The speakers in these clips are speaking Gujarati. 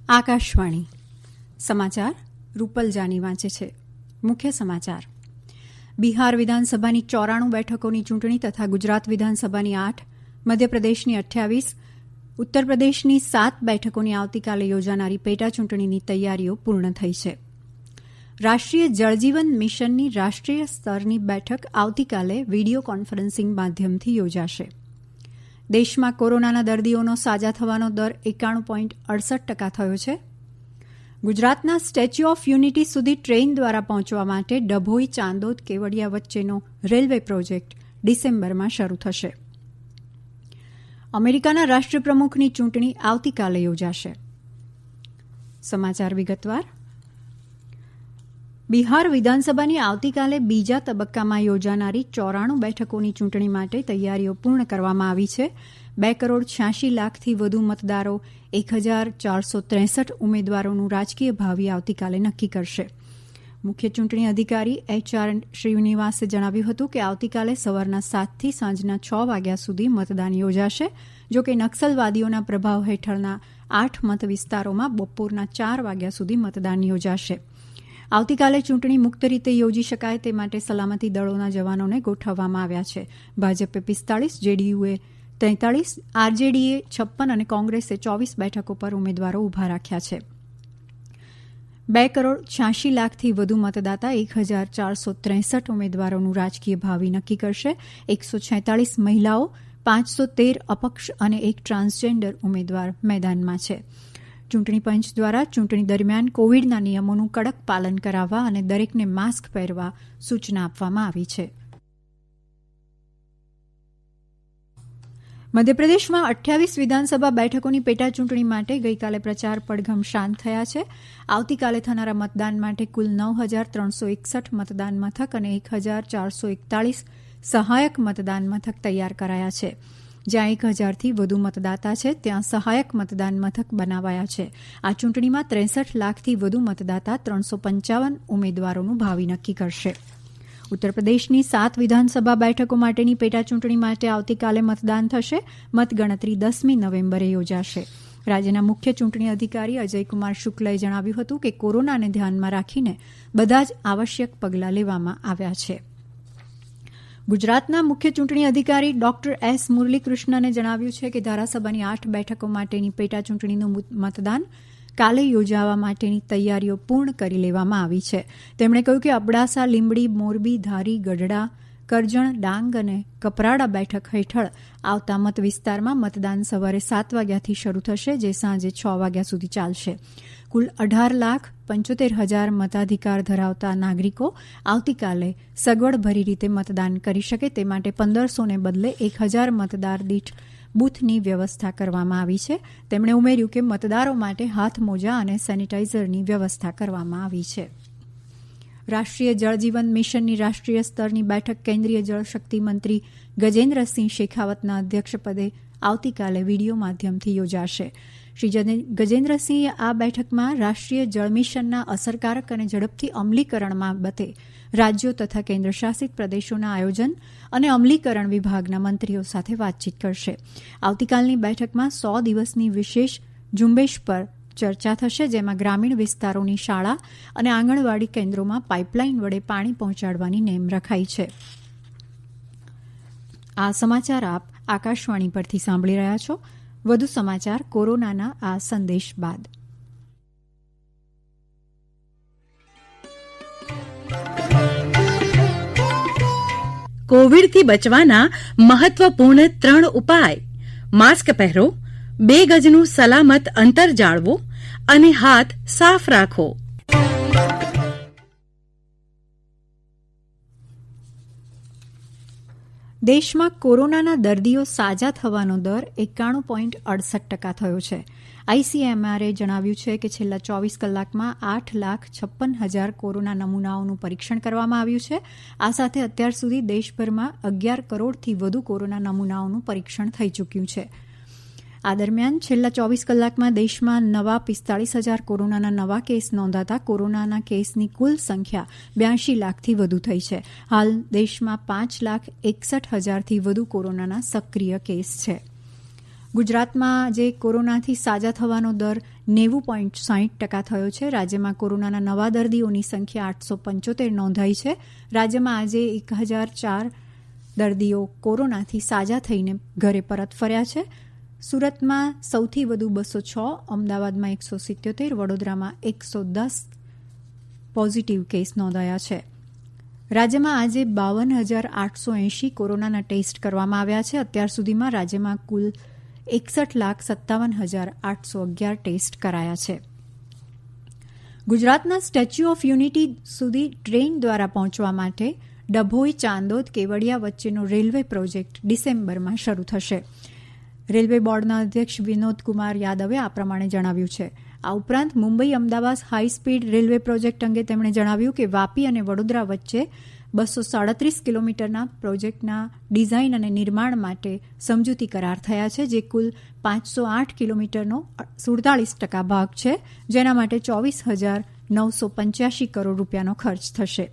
આકાશવાણી સમાચાર રૂપલ જાની વાંચે છે. મુખ્ય સમાચાર: બિહાર વિધાનસભાની 94 બેઠકોની ચૂંટણી તથા ગુજરાત વિધાનસભાની 8, મધ્યપ્રદેશની 28, ઉત્તર પ્રદેશની 7 બેઠકોની આવતીકાલે યોજાનારી પેટાચૂંટણીની તૈયારીઓ પૂર્ણ થઈ છે. રાષ્ટ્રીય જળજીવન મિશનની રાષ્ટ્રીય સ્તરની બેઠક આવતીકાલે વીડિયો કોન્ફરન્સિંગ માધ્યમથી યોજાશે. દેશમાં કોરોનાના દર્દીઓનો સાજા થવાનો દર 91.68% થયો છે. ગુજરાતના સ્ટેચ્યુ ઓફ યુનિટી સુધી ટ્રેન દ્વારા પહોંચવા માટે ડભોઈ, ચાંદોદ, કેવડિયા વચ્ચેનો રેલવે પ્રોજેક્ટ ડિસેમ્બરમાં શરૂ થશે. અમેરિકાના રાષ્ટ્રપ્રમુખની ચૂંટણી આવતીકાલે યોજાશે. સમાચાર વિગતવાર: બિહાર વિધાનસભાની આવતીકાલે બીજા તબક્કામાં યોજાનારી 94 બેઠકોની ચૂંટણી માટે તૈયારીઓ પૂર્ણ કરવામાં આવી છે. 2,86,00,000થી વધુ મતદારો 1,463 ઉમેદવારોનું રાજકીય ભાવિ આવતીકાલે નક્કી કરશે. મુખ્ય ચૂંટણી અધિકારી HR શ્રીનિવાસે જણાવ્યું હતું કે આવતીકાલે સવારના 7થી સાંજના 6 વાગ્યા સુધી મતદાન યોજાશે. જોકે નક્સલવાદીઓના પ્રભાવ હેઠળના 8 મત વિસ્તારોમાં બપોરના 4 વાગ્યા સુધી મતદાન યોજાશે. આવતીકાલે ચૂંટણી મુક્ત રીતે યોજી શકાય તે માટે સલામતી દળોના જવાનોને ગોઠવવામાં આવ્યા છે. ભાજપે 45, જેડીયુએ 43, આરજેડીએ 56 અને કોંગ્રેસે 24 બેઠકો પર ઉમેદવારો ઉભા રાખ્યા છે. 2,86,00,000થી વધુ મતદાતા 1,463 ઉમેદવારોનું રાજકીય ભાવિ નક્કી કરશે. 146 મહિલાઓ, 513 અપક્ષ અને એક ટ્રાન્સજેન્ડર ઉમેદવાર મેદાનમાં છે. ચૂંટણી પંચ દ્વારા ચૂંટણી દરમિયાન કોવિડના નિયમોનું કડક પાલન કરાવવા અને દરેકને માસ્ક પહેરવા સૂચના આપવામાં આવી છે. મધ્યપ્રદેશમાં 28 વિધાનસભા બેઠકોની પેટાચૂંટણી માટે ગઈકાલે પ્રચાર પડઘમ શાંત થયા છે. આવતીકાલે થનારા મતદાન માટે કુલ 9,361 મતદાન મથક અને 1,441 સહાયક મતદાન મથક તૈયાર કરાયા છે. જ્યાં 1,000થી વધુ મતદાતા છે ત્યાં સહાયક મતદાન મથક બનાવાયા છે. આ ચૂંટણીમાં 63 લાખથી વધુ મતદાતા 355 ઉમેદવારોનું ભાવિ નક્કી કરશે. ઉત્તર પ્રદેશની 7 વિધાનસભા બેઠકો માટેની પેટાચૂંટણી માટે આવતીકાલે મતદાન થશે. મતગણતરી 10મી નવેમ્બરે યોજાશે. રાજ્યના મુખ્ય ચૂંટણી અધિકારી અજયકુમાર શુક્લએ જણાવ્યું હતું કે કોરોનાને ધ્યાનમાં રાખીને બધા જ આવશ્યક પગલાં લેવામાં આવ્યા છે. ગુજરાતના મુખ્ય ચૂંટણી અધિકારી ડોક્ટર એસ મુરલીકૃષ્ણને જણાવ્યું છે કે ધારાસભાની 8 બેઠકો માટેની પેટાચૂંટણીનું મતદાન કાલે યોજાવા માટેની તૈયારીઓ પૂર્ણ કરી લેવામાં આવી છે. તેમણે કહ્યું કે અબડાસા, લીંબડી, મોરબી, ધારી, ગઢડા, કરજણ, ડાંગ અને કપરાડા બેઠક હેઠળ આવતા મત વિસ્તારમાં મતદાન સવારે 7 વાગ્યાથી શરૂ થશે, જે સાંજે 6 વાગ્યા સુધી ચાલશે. કુલ 18,75,000 મતાધિકાર ધરાવતા નાગરિકો આવતીકાલે સગવડભરી રીતે મતદાન કરી શકે તે માટે 1,500 ને બદલે 1,000 મતદાર દીઠ બૂથની વ્યવસ્થા કરવામાં આવી છે. તેમણે ઉમેર્યું કે મતદારો માટે હાથમોજા અને સેનિટાઇઝરની વ્યવસ્થા કરવામાં આવી છે. રાષ્ટ્રીય જળજીવન મિશનની રાષ્ટ્રીય સ્તરની બેઠક કેન્દ્રીય જળશક્તિ મંત્રી ગજેન્દ્રસિંહ શેખાવતના અધ્યક્ષપદે આવતીકાલે વીડિયો માધ્યમથી યોજાશે. શ્રી ગજેન્દ્રસિંહે આ બેઠકમાં રાષ્ટ્રીય જળ મિશનના અસરકારક અને ઝડપથી અમલીકરણ બાબતે રાજ્યો તથા કેન્દ્રશાસિત પ્રદેશોના આયોજન અને અમલીકરણ વિભાગના મંત્રીઓ સાથે વાતચીત કરશે. આવતીકાલની બેઠકમાં 100 દિવસની વિશેષ ઝુંબેશ પર ચર્ચા થશે, જેમાં ગ્રામીણ વિસ્તારોની શાળા અને આંગણવાડી કેન્દ્રોમાં પાઇપલાઇન વડે પાણી પહોંચાડવાની નેમ રખાઈ છે. આ સમાચાર આપ આકાશવાણી પરથી સાંભળી રહ્યા છો. વધુ સમાચાર કોરોનાના આ સંદેશ બાદ. કોવિડથી બચવાના મહત્વપૂર્ણ 3 ઉપાય: માસ્ક પહેરો, 2 ગજનું સલામત અંતર જાળવો અને હાથ સાફ રાખો. દેશમાં કોરોનાના દર્દીઓ સાજા થવાનો દર 91.68% થયો છે. ICMRએ જણાવ્યું છે કે છેલ્લા 24 કલાકમાં 8,56,000 કોરોના નમૂનાઓનું પરીક્ષણ કરવામાં આવ્યું છે. આ સાથે અત્યાર સુધી દેશભરમાં 11 કરોડથી વધુ કોરોના નમૂનાઓનું પરીક્ષણ થઈ ચૂક્યું છે. આ દરમિયાન છેલ્લા 24 કલાકમાં દેશમાં નવા 45,000 કોરોનાના નવા કેસ નોંધાતા કોરોનાના કેસની કુલ સંખ્યા 82 લાખથી વધુ થઈ છે. હાલ દેશમાં 5,61,000થી વધુ કોરોનાના સક્રિય કેસ છે. ગુજરાતમાં આજે કોરોનાથી સાજા થવાનો દર 90.60% થયો છે. રાજ્યમાં કોરોનાના નવા દર્દીઓની સંખ્યા 875 નોંધાઈ છે. રાજ્યમાં આજે 1004 દર્દીઓ કોરોનાથી સાજા થઈને ઘરે પરત ફર્યા છે. સુરતમાં સૌથી વધુ 206, અમદાવાદમાં 177, વડોદરામાં 110 પોઝિટિવ કેસ નોંધાયા છે. રાજ્યમાં આજે 52,880 કોરોનાના ટેસ્ટ કરવામાં આવ્યા છે. અત્યાર સુધીમાં રાજ્યમાં કુલ 61,57,811 ટેસ્ટ કરાયા છે. ગુજરાતના સ્ટેચ્યુ ઓફ યુનિટી સુધી ટ્રેન દ્વારા પહોંચવા માટે ડભોઈ, ચાંદોદ, કેવડિયા વચ્ચેનો રેલવે પ્રોજેક્ટ ડિસેમ્બરમાં શરૂ થશે. રેલવે બોર્ડના અધ્યક્ષ વિનોદ કુમાર યાદવે આ પ્રમાણે જણાવ્યું છે. આ ઉપરાંત Mumbai Ahmedabad high speed railway project અંગે તેમણે જણાવ્યું કે વાપી અને વડોદરા વચ્ચે 237 કિલોમીટરના પ્રોજેક્ટના ડિઝાઇન અને નિર્માણ માટે સમજૂતી કરાર થયા છે, જે કુલ 508 કિલોમીટરનો 47% ભાગ છે, જેના માટે 24,985 કરોડ રૂપિયાનો ખર્ચ થશે.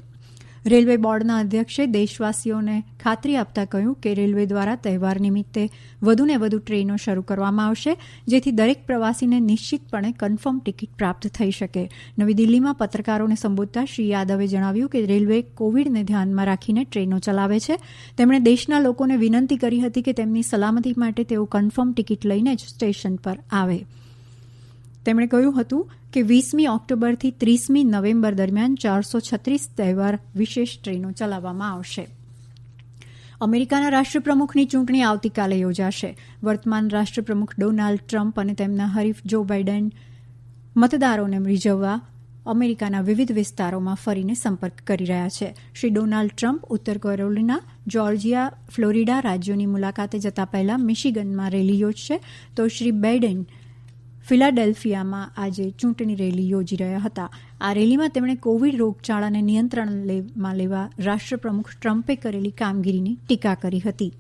રેલવે બોર્ડના અધ્યક્ષે દેશવાસીઓને ખાતરી આપતા કહ્યું કે રેલવે દ્વારા તહેવાર નિમિત્તે વધુને વધુ ટ્રેનો શરૂ કરવામાં આવશે, જેથી દરેક પ્રવાસીને નિશ્ચિતપણે કન્ફર્મ ટિકિટ પ્રાપ્ત થઈ શકે. નવી દિલ્હીમાં પત્રકારોને સંબોધતા શ્રી યાદવે જણાવ્યું કે રેલવે કોવિડને ધ્યાનમાં રાખીને ટ્રેનો ચલાવે છે. તેમણે દેશના લોકોને વિનંતી કરી હતી કે તેમની સલામતી માટે તેઓ કન્ફર્મ ટિકિટ લઈને જ સ્ટેશન પર આવે. તેમણે કહ્યું હતું કે 20મી ઓક્ટોબરથી 30મી નવેમ્બર દરમિયાન 436 તહેવાર વિશેષ ટ્રેનો ચલાવવામાં આવશે. અમેરિકાના રાષ્ટ્રપ્રમુખની ચૂંટણી આવતીકાલે યોજાશે. વર્તમાન રાષ્ટ્રપ્રમુખ ડોનાલ્ડ ટ્રમ્પ અને તેમના હરીફ જો બાઇડન મતદારોને રીઝવવા અમેરિકાના વિવિધ વિસ્તારોમાં ફરીને સંપર્ક કરી રહ્યા છે. શ્રી ડોનાલ્ડ ટ્રમ્પ ઉત્તર કેરોલિના, જોર્જિયા, ફ્લોરિડા રાજ્યોની મુલાકાતે જતા પહેલા મિશિગનમાં રેલી યોજશે, તો શ્રી બાઇડન ફિલાડેલ્ફિયામાં આજે ચૂંટણી રેલી યોજી રહ્યા હતા. આ રેલીમાં તેમણે કોવિડ રોગચાળાને નિયંત્રણમાં લેવા રાષ્ટ્રપ્રમુખ ટ્રમ્પે કરેલી કામગીરીની ટીકા કરી હતી.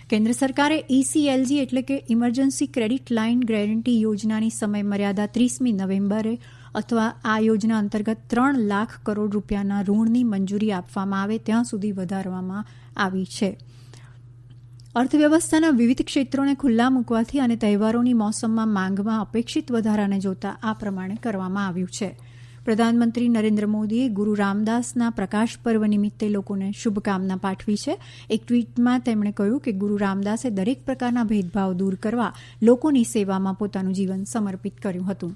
કેન્દ્ર સરકારે ECLG એટલે કે ઇમરજન્સી ક્રેડિટ લાઇન ગેરંટી યોજનાની સમયમર્યાદા 30મી નવેમ્બરે અથવા આ યોજના અંતર્ગત 3 લાખ કરોડ રૂપિયાના ઋણની મંજૂરી આપવામાં આવે ત્યાં સુધી વધારવામાં આવી છે. અર્થવ્યવસ્થાના વિવિધ ક્ષેત્રોને ખુલ્લા મૂકવાથી અને તહેવારોની મોસમમાં માંગમાં અપેક્ષિત વધારાને જોતા આ પ્રમાણે કરવામાં આવ્યું છે. પ્રધાનમંત્રી નરેન્દ્ર મોદીએ ગુરુ રામદાસના પ્રકાશ પર્વ નિમિત્તે લોકોને શુભકામના પાઠવી છે. એક ટ્વીટમાં તેમણે કહ્યું કે ગુરુ રામદાસે દરેક પ્રકારના ભેદભાવ દૂર કરવા લોકોની સેવામાં પોતાનું જીવન સમર્પિત કર્યું હતું.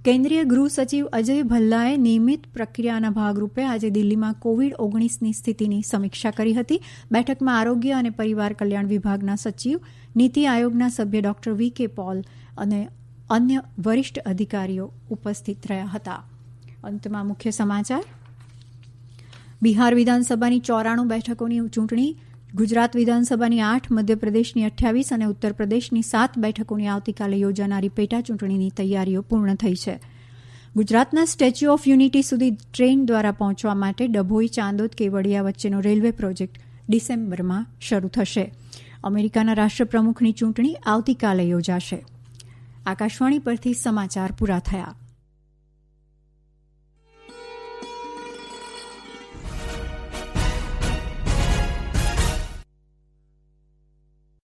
કેન્દ્રીય ગૃહ સચિવ અજય ભલ્લાએ નિયમિત પ્રક્રિયાના ભાગરૂપે આજે દિલ્હીમાં કોવિડ-19ની સ્થિતિની સમીક્ષા કરી હતી. બેઠકમાં આરોગ્ય અને પરિવાર કલ્યાણ વિભાગના સચિવ, નીતિ આયોગના સભ્ય ડોક્ટર VK પોલ અને અન્ય વરિષ્ઠ અધિકારીઓ ઉપસ્થિત રહ્યા હતા. અંતમાં મુખ્ય સમાચાર. બિહાર વિધાનસભાની 94 બેઠકોની ચૂંટણી, ગુજરાત વિધાનસભાની 8, મધ્યપ્રદેશની 28 અને ઉત્તર પ્રદેશની 7 બેઠકોની આવતીકાલે યોજાનારી પેટા ચૂંટણીની તૈયારીઓ પૂર્ણ થઈ છે. ગુજરાતના સ્ટેચ્યુ ઓફ યુનિટી સુધી ટ્રેન દ્વારા પહોંચવા માટે ડભોઈ, ચાંદોદ, કેવડિયા વચ્ચેનો રેલવે પ્રોજેક્ટ ડિસેમ્બરમાં શરૂ થશે. અમેરિકાના રાષ્ટ્રપ્રમુખની ચૂંટણી આવતીકાલે યોજાશે. આકાશવાણી પરથી સમાચાર પૂરા થયા.